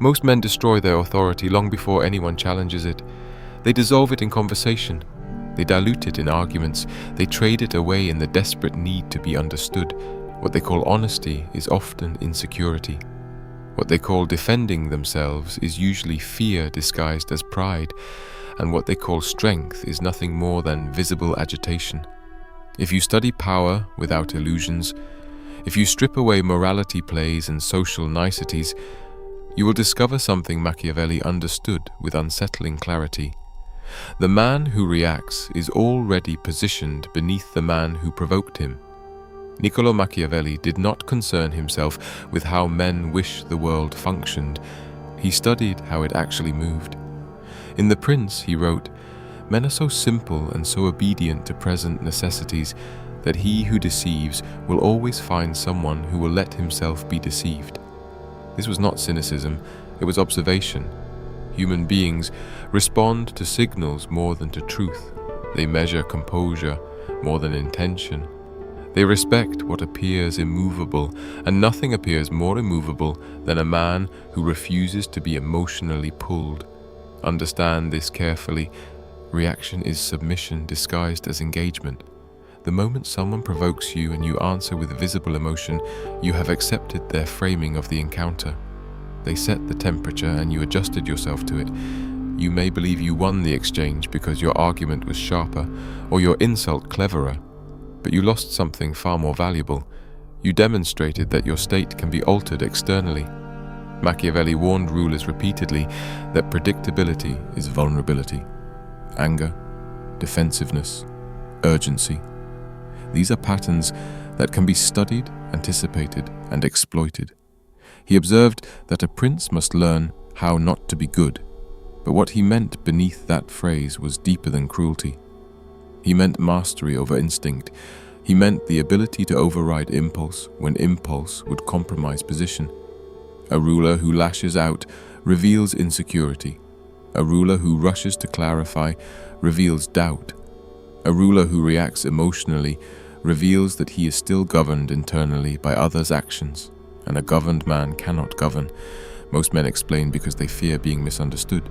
Most men destroy their authority long before anyone challenges it. They dissolve it in conversation. They dilute it in arguments. They trade it away in the desperate need to be understood. What they call honesty is often insecurity. What they call defending themselves is usually fear disguised as pride, and what they call strength is nothing more than visible agitation. If you study power without illusions, if you strip away morality plays and social niceties, you will discover something Machiavelli understood with unsettling clarity. The man who reacts is already positioned beneath the man who provoked him. Niccolo Machiavelli did not concern himself with how men wish the world functioned. He studied how it actually moved. In The Prince, he wrote, "Men are so simple and so obedient to present necessities that he who deceives will always find someone who will let himself be deceived." This was not cynicism, it was observation. Human beings respond to signals more than to truth. They measure composure more than intention. They respect what appears immovable, and nothing appears more immovable than a man who refuses to be emotionally pulled. Understand this carefully. Reaction is submission disguised as engagement. The moment someone provokes you and you answer with visible emotion, you have accepted their framing of the encounter. They set the temperature and you adjusted yourself to it. You may believe you won the exchange because your argument was sharper or your insult cleverer, but you lost something far more valuable. You demonstrated that your state can be altered externally. Machiavelli warned rulers repeatedly that predictability is vulnerability. Anger, defensiveness, urgency. These are patterns that can be studied, anticipated, and exploited. He observed that a prince must learn how not to be good, but what he meant beneath that phrase was deeper than cruelty. He meant mastery over instinct. He meant the ability to override impulse when impulse would compromise position. A ruler who lashes out reveals insecurity. A ruler who rushes to clarify reveals doubt. A ruler who reacts emotionally reveals that he is still governed internally by others' actions, and a governed man cannot govern. Most men explain because they fear being misunderstood.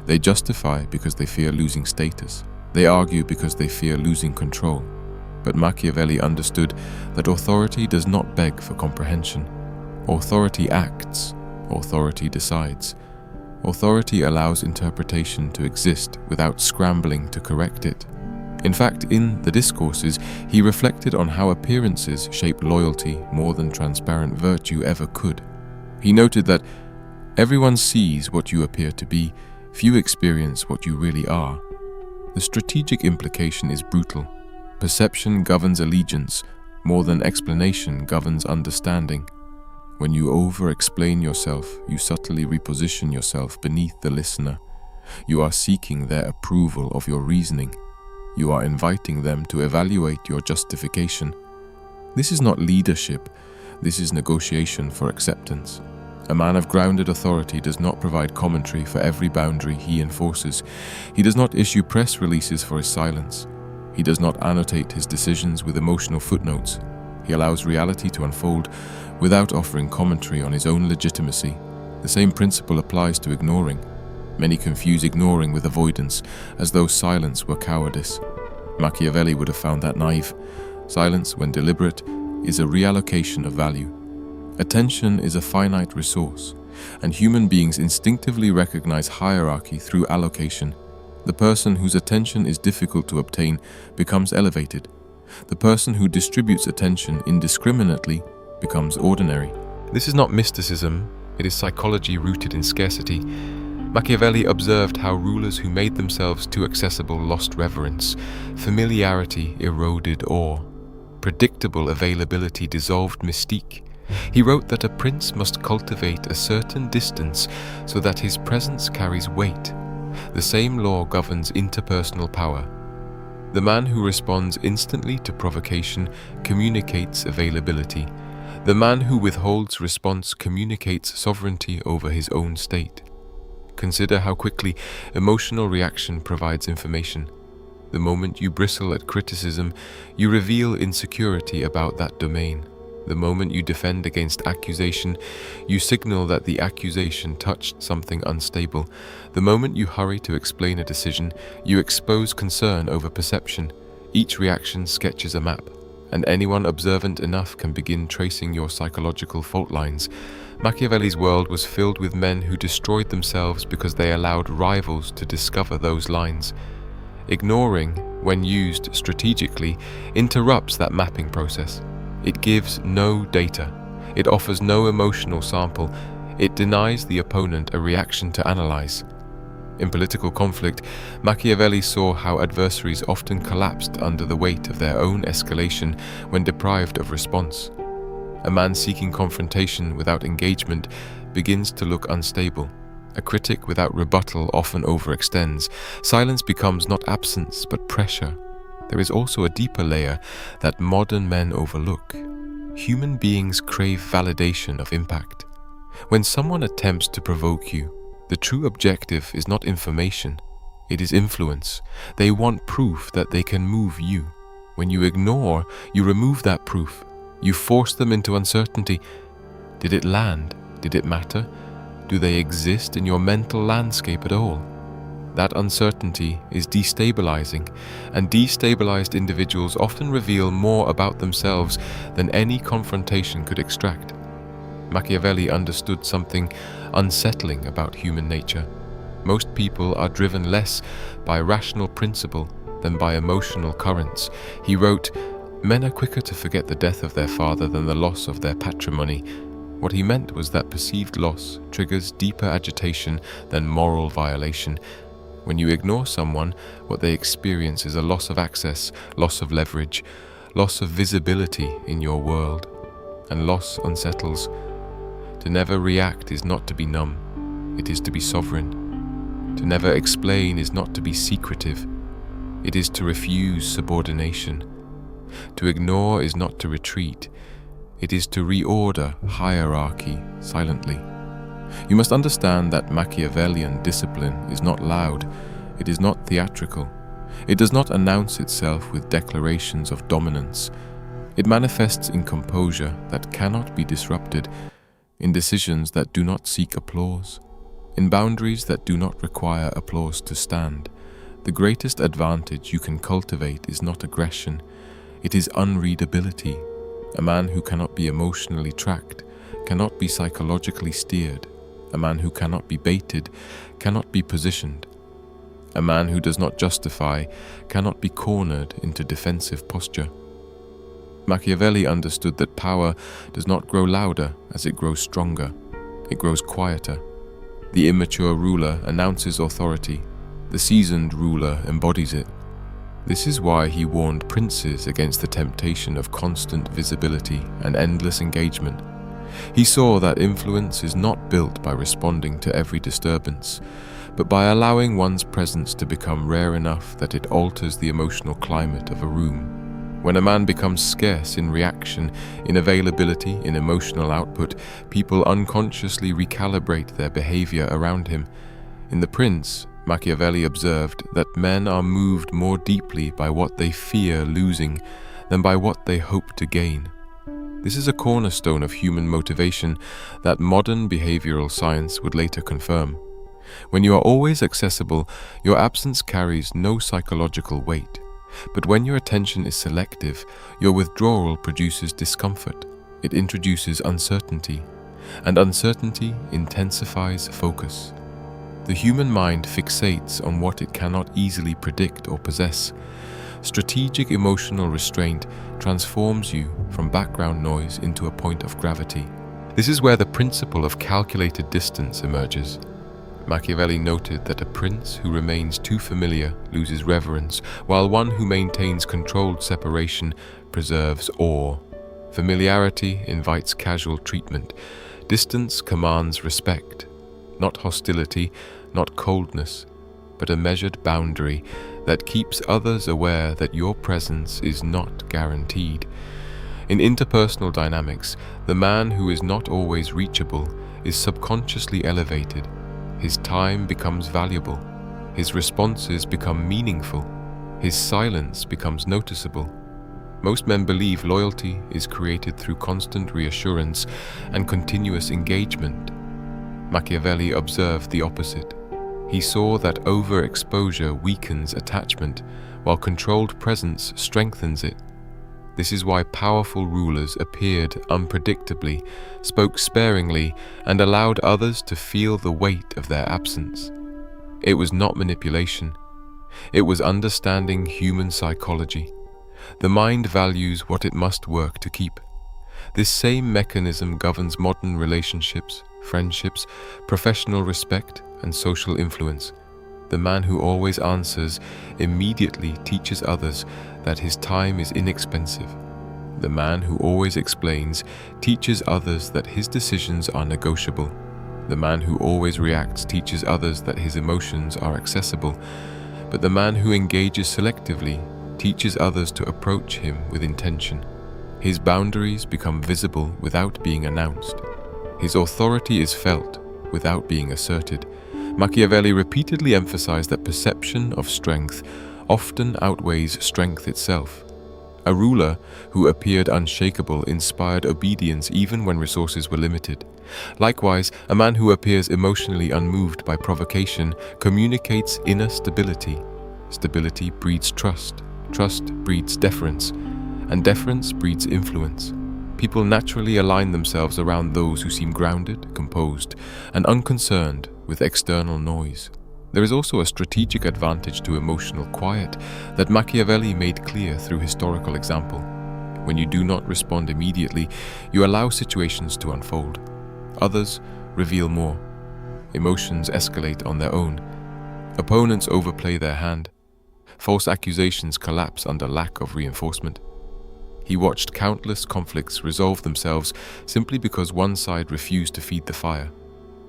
They justify because they fear losing status. They argue because they fear losing control. But Machiavelli understood that authority does not beg for comprehension. Authority acts. Authority decides. Authority allows interpretation to exist without scrambling to correct it. In fact, in the discourses, he reflected on how appearances shape loyalty more than transparent virtue ever could. He noted that everyone sees what you appear to be, few experience what you really are. The strategic implication is brutal. Perception governs allegiance more than explanation governs understanding. When you over-explain yourself, you subtly reposition yourself beneath the listener. You are seeking their approval of your reasoning. You are inviting them to evaluate your justification. This is not leadership, this is negotiation for acceptance. A man of grounded authority does not provide commentary for every boundary he enforces. He does not issue press releases for his silence. He does not annotate his decisions with emotional footnotes. He allows reality to unfold without offering commentary on his own legitimacy. The same principle applies to ignoring. Many confuse ignoring with avoidance, as though silence were cowardice. Machiavelli would have found that naive. Silence, when deliberate, is a reallocation of value. Attention is a finite resource, and human beings instinctively recognize hierarchy through allocation. The person whose attention is difficult to obtain becomes elevated. The person who distributes attention indiscriminately becomes ordinary. This is not mysticism, it is psychology rooted in scarcity. Machiavelli observed how rulers who made themselves too accessible lost reverence. Familiarity eroded awe. Predictable availability dissolved mystique. He wrote that a prince must cultivate a certain distance so that his presence carries weight. The same law governs interpersonal power. The man who responds instantly to provocation communicates availability. The man who withholds response communicates sovereignty over his own state. Consider how quickly emotional reaction provides information. The moment you bristle at criticism, you reveal insecurity about that domain. The moment you defend against accusation, you signal that the accusation touched something unstable. The moment you hurry to explain a decision, you expose concern over perception. Each reaction sketches a map, and anyone observant enough can begin tracing your psychological fault lines. Machiavelli's world was filled with men who destroyed themselves because they allowed rivals to discover those lines. Ignoring, when used strategically, interrupts that mapping process. It gives no data. It offers no emotional sample. It denies the opponent a reaction to analyze. In political conflict, Machiavelli saw how adversaries often collapsed under the weight of their own escalation when deprived of response. A man seeking confrontation without engagement begins to look unstable. A critic without rebuttal often overextends. Silence becomes not absence, but pressure. There is also a deeper layer that modern men overlook. Human beings crave validation of impact. When someone attempts to provoke you, the true objective is not information, it is influence. They want proof that they can move you. When you ignore, you remove that proof. You force them into uncertainty. Did it land? Did it matter? Do they exist in your mental landscape at all? That uncertainty is destabilizing, and destabilized individuals often reveal more about themselves than any confrontation could extract. Machiavelli understood something unsettling about human nature. Most people are driven less by rational principle than by emotional currents. He wrote, "Men are quicker to forget the death of their father than the loss of their patrimony." What he meant was that perceived loss triggers deeper agitation than moral violation. When you ignore someone, what they experience is a loss of access, loss of leverage, loss of visibility in your world. And loss unsettles. To never react is not to be numb, it is to be sovereign. To never explain is not to be secretive, it is to refuse subordination. To ignore is not to retreat, it is to reorder hierarchy silently. You must understand that Machiavellian discipline is not loud, it is not theatrical. It does not announce itself with declarations of dominance. It manifests in composure that cannot be disrupted, in decisions that do not seek applause, in boundaries that do not require applause to stand. The greatest advantage you can cultivate is not aggression, it is unreadability. A man who cannot be emotionally tracked cannot be psychologically steered. A man who cannot be baited cannot be positioned. A man who does not justify cannot be cornered into defensive posture. Machiavelli understood that power does not grow louder as it grows stronger. It grows quieter. The immature ruler announces authority. The seasoned ruler embodies it. This is why he warned princes against the temptation of constant visibility and endless engagement. He saw that influence is not built by responding to every disturbance, but by allowing one's presence to become rare enough that it alters the emotional climate of a room. When a man becomes scarce in reaction, in availability, in emotional output, people unconsciously recalibrate their behavior around him. In The Prince, Machiavelli observed that men are moved more deeply by what they fear losing than by what they hope to gain. This is a cornerstone of human motivation that modern behavioral science would later confirm. When you are always accessible, your absence carries no psychological weight. But when your attention is selective, your withdrawal produces discomfort. It introduces uncertainty, and uncertainty intensifies focus. The human mind fixates on what it cannot easily predict or possess. Strategic emotional restraint transforms you from background noise into a point of gravity. This is where the principle of calculated distance emerges. Machiavelli noted that a prince who remains too familiar loses reverence, while one who maintains controlled separation preserves awe. Familiarity invites casual treatment. Distance commands respect. Not hostility, not coldness, but a measured boundary that keeps others aware that your presence is not guaranteed. In interpersonal dynamics, the man who is not always reachable is subconsciously elevated. His time becomes valuable. His responses become meaningful. His silence becomes noticeable. Most men believe loyalty is created through constant reassurance and continuous engagement. Machiavelli observed the opposite. He saw that overexposure weakens attachment, while controlled presence strengthens it. This is why powerful rulers appeared unpredictably, spoke sparingly, and allowed others to feel the weight of their absence. It was not manipulation. It was understanding human psychology. The mind values what it must work to keep. This same mechanism governs modern relationships, friendships, professional respect, and social influence. The man who always answers immediately teaches others that his time is inexpensive. The man who always explains teaches others that his decisions are negotiable. The man who always reacts teaches others that his emotions are accessible. But the man who engages selectively teaches others to approach him with intention. His boundaries become visible without being announced. His authority is felt without being asserted. Machiavelli repeatedly emphasized that perception of strength often outweighs strength itself. A ruler who appeared unshakable inspired obedience even when resources were limited. Likewise, a man who appears emotionally unmoved by provocation communicates inner stability. Stability breeds trust. Trust breeds deference, and deference breeds influence. People naturally align themselves around those who seem grounded, composed, and unconcerned with external noise. There is also a strategic advantage to emotional quiet that Machiavelli made clear through historical example. When you do not respond immediately, you allow situations to unfold. Others reveal more. Emotions escalate on their own. Opponents overplay their hand. False accusations collapse under lack of reinforcement. He watched countless conflicts resolve themselves simply because one side refused to feed the fire.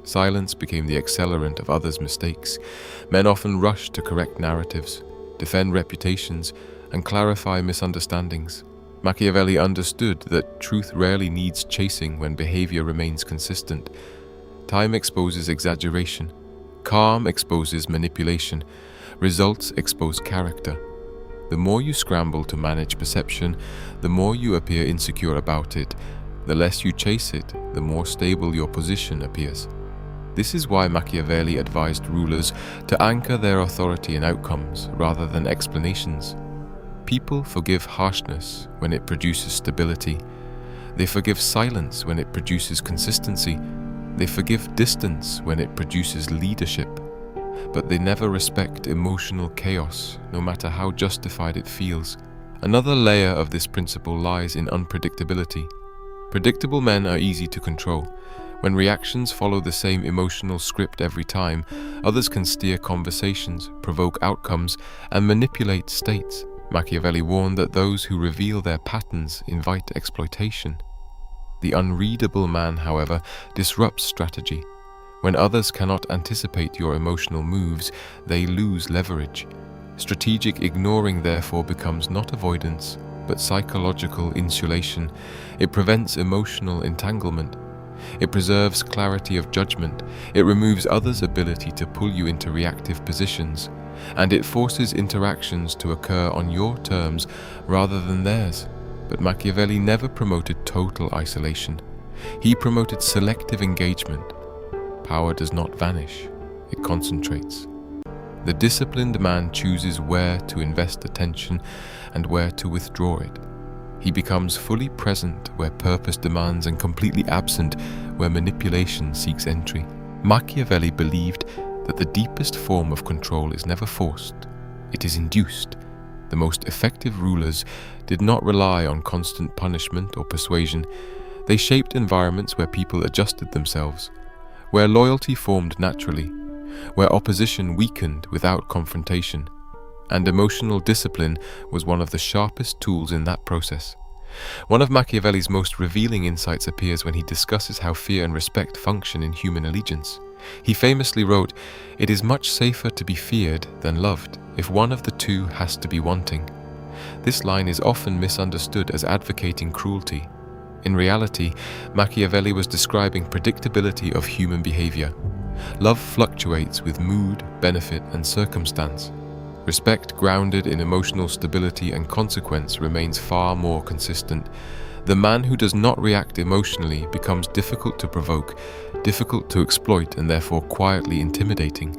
Silence became the accelerant of others' mistakes. Men often rush to correct narratives, defend reputations, and clarify misunderstandings. Machiavelli understood that truth rarely needs chasing when behavior remains consistent. Time exposes exaggeration. Calm exposes manipulation. Results expose character. The more you scramble to manage perception, the more you appear insecure about it. The less you chase it, the more stable your position appears. This is why Machiavelli advised rulers to anchor their authority in outcomes rather than explanations. People forgive harshness when it produces stability. They forgive silence when it produces consistency. They forgive distance when it produces leadership. But they never respect emotional chaos, no matter how justified it feels. Another layer of this principle lies in unpredictability. Predictable men are easy to control. When reactions follow the same emotional script every time, others can steer conversations, provoke outcomes, and manipulate states. Machiavelli warned that those who reveal their patterns invite exploitation. The unreadable man, however, disrupts strategy. When others cannot anticipate your emotional moves, they lose leverage. Strategic ignoring, therefore, becomes not avoidance, but psychological insulation. It prevents emotional entanglement. It preserves clarity of judgment. It removes others' ability to pull you into reactive positions. And it forces interactions to occur on your terms rather than theirs. But Machiavelli never promoted total isolation. He promoted selective engagement. Power does not vanish, it concentrates. The disciplined man chooses where to invest attention and where to withdraw it. He becomes fully present where purpose demands and completely absent where manipulation seeks entry. Machiavelli believed that the deepest form of control is never forced, it is induced. The most effective rulers did not rely on constant punishment or persuasion. They shaped environments where people adjusted themselves, where loyalty formed naturally, where opposition weakened without confrontation, and emotional discipline was one of the sharpest tools in that process. One of Machiavelli's most revealing insights appears when he discusses how fear and respect function in human allegiance. He famously wrote, "It is much safer to be feared than loved, if one of the two has to be wanting." This line is often misunderstood as advocating cruelty. In reality, Machiavelli was describing predictability of human behavior. Love fluctuates with mood, benefit, and circumstance. Respect grounded in emotional stability and consequence remains far more consistent. The man who does not react emotionally becomes difficult to provoke, difficult to exploit, and therefore quietly intimidating.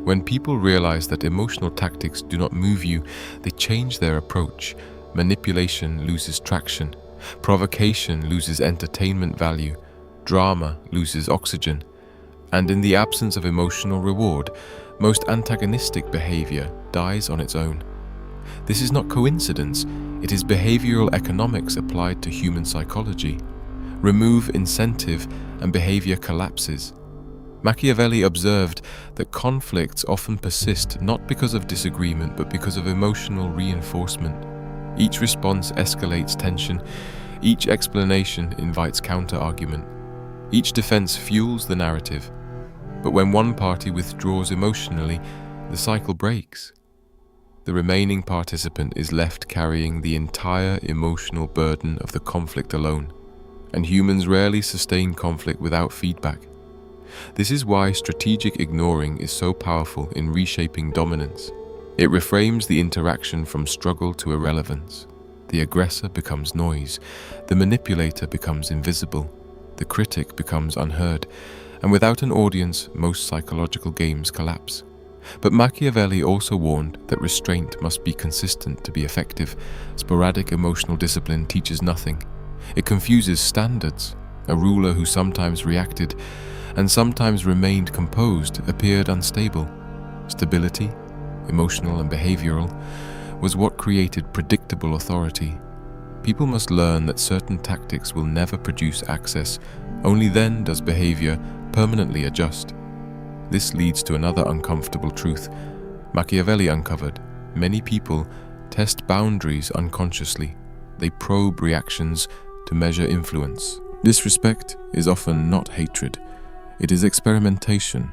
When people realize that emotional tactics do not move you, they change their approach. Manipulation loses traction. Provocation loses entertainment value. Drama loses oxygen. And in the absence of emotional reward, most antagonistic behavior dies on its own. This is not coincidence, it is behavioral economics applied to human psychology. Remove incentive and behavior collapses. Machiavelli observed that conflicts often persist not because of disagreement but because of emotional reinforcement. Each response escalates tension, each explanation invites counter-argument, each defense fuels the narrative. But when one party withdraws emotionally, the cycle breaks. The remaining participant is left carrying the entire emotional burden of the conflict alone, and humans rarely sustain conflict without feedback. This is why strategic ignoring is so powerful in reshaping dominance. It reframes the interaction from struggle to irrelevance. The aggressor becomes noise, the manipulator becomes invisible, the critic becomes unheard, and without an audience, most psychological games collapse. But Machiavelli also warned that restraint must be consistent to be effective. Sporadic emotional discipline teaches nothing. It confuses standards. A ruler who sometimes reacted and sometimes remained composed appeared unstable. Stability, emotional and behavioral, was what created predictable authority. People must learn that certain tactics will never produce access. Only then does behavior permanently adjust. This leads to another uncomfortable truth Machiavelli uncovered. Many people test boundaries unconsciously. They probe reactions to measure influence. Disrespect is often not hatred. It is experimentation.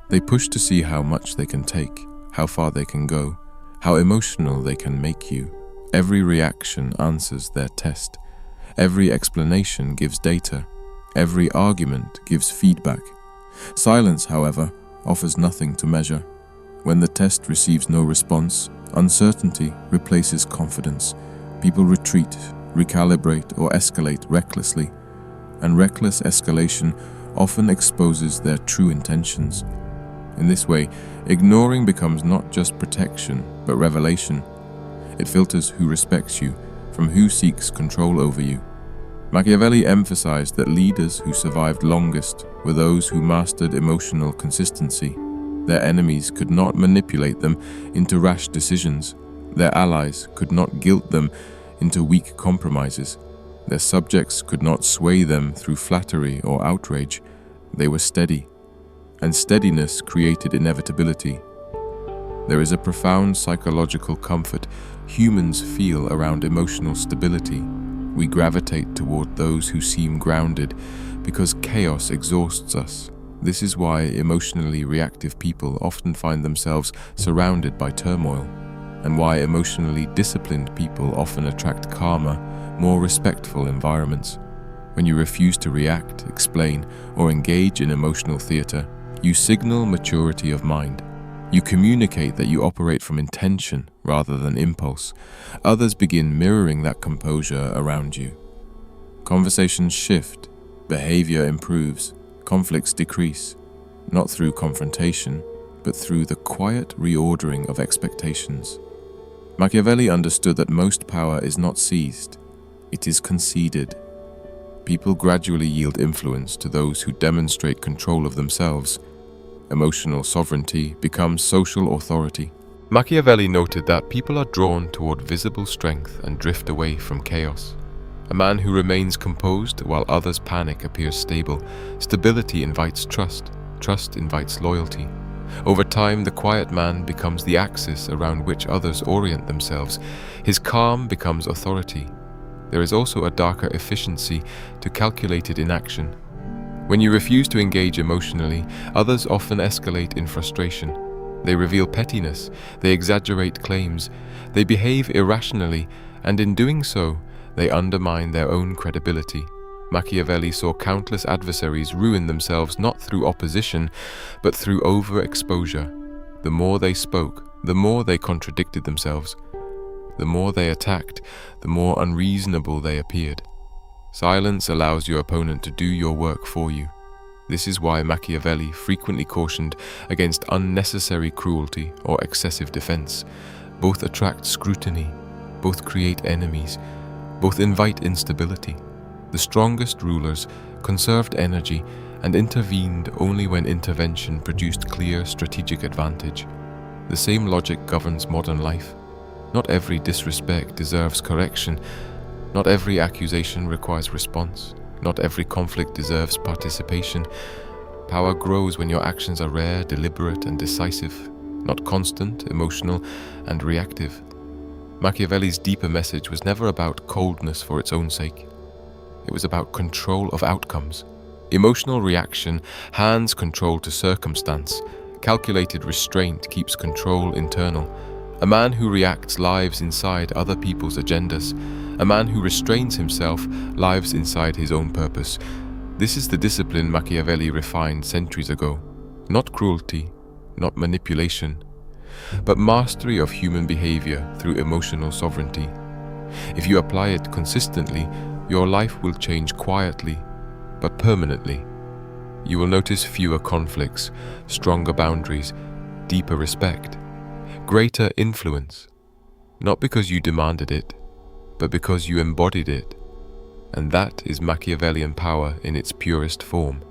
They push to see how much they can take, how far they can go, how emotional they can make you. Every reaction answers their test. Every explanation gives data. Every argument gives feedback. Silence, however, offers nothing to measure. When the test receives no response, uncertainty replaces confidence. People retreat, recalibrate, or escalate recklessly. And reckless escalation often exposes their true intentions. In this way, ignoring becomes not just protection, but revelation. It filters who respects you from who seeks control over you. Machiavelli emphasized that leaders who survived longest were those who mastered emotional consistency. Their enemies could not manipulate them into rash decisions. Their allies could not guilt them into weak compromises. Their subjects could not sway them through flattery or outrage. They were steady, and steadiness created inevitability. There is a profound psychological comfort humans feel around emotional stability. We gravitate toward those who seem grounded because chaos exhausts us. This is why emotionally reactive people often find themselves surrounded by turmoil, and why emotionally disciplined people often attract calmer, more respectful environments. When you refuse to react, explain, or engage in emotional theater, you signal maturity of mind. You communicate that you operate from intention rather than impulse. Others begin mirroring that composure around you. Conversations shift, behavior improves, conflicts decrease, not through confrontation, but through the quiet reordering of expectations. Machiavelli understood that most power is not seized, it is conceded. People gradually yield influence to those who demonstrate control of themselves. Emotional sovereignty becomes social authority. Machiavelli noted that people are drawn toward visible strength and drift away from chaos. A man who remains composed while others panic appears stable. Stability invites trust. Trust invites loyalty. Over time, the quiet man becomes the axis around which others orient themselves. His calm becomes authority. There is also a darker efficiency to calculated inaction. When you refuse to engage emotionally, others often escalate in frustration. They reveal pettiness, they exaggerate claims, they behave irrationally, and in doing so, they undermine their own credibility. Machiavelli saw countless adversaries ruin themselves not through opposition, but through overexposure. The more they spoke, The more they contradicted themselves, the more they attacked, the more unreasonable they appeared. Silence allows your opponent to do your work for you. This is why Machiavelli frequently cautioned against unnecessary cruelty or excessive defense. Both attract scrutiny, both create enemies, both invite instability. The strongest rulers conserved energy and intervened only when intervention produced clear strategic advantage. The same logic governs modern life. Not every disrespect deserves correction. Not every accusation requires response. Not every conflict deserves participation. Power grows when your actions are rare, deliberate, and decisive, not constant, emotional, and reactive. Machiavelli's deeper message was never about coldness for its own sake. It was about control of outcomes. Emotional reaction hands control to circumstance. Calculated restraint keeps control internal. A man who reacts lives inside other people's agendas. A man who restrains himself lives inside his own purpose. This is the discipline Machiavelli refined centuries ago. Not cruelty, not manipulation, but mastery of human behavior through emotional sovereignty. If you apply it consistently, your life will change quietly, but permanently. You will notice fewer conflicts, stronger boundaries, deeper respect, greater influence, not because you demanded it, but because you embodied it. And that is Machiavellian power in its purest form.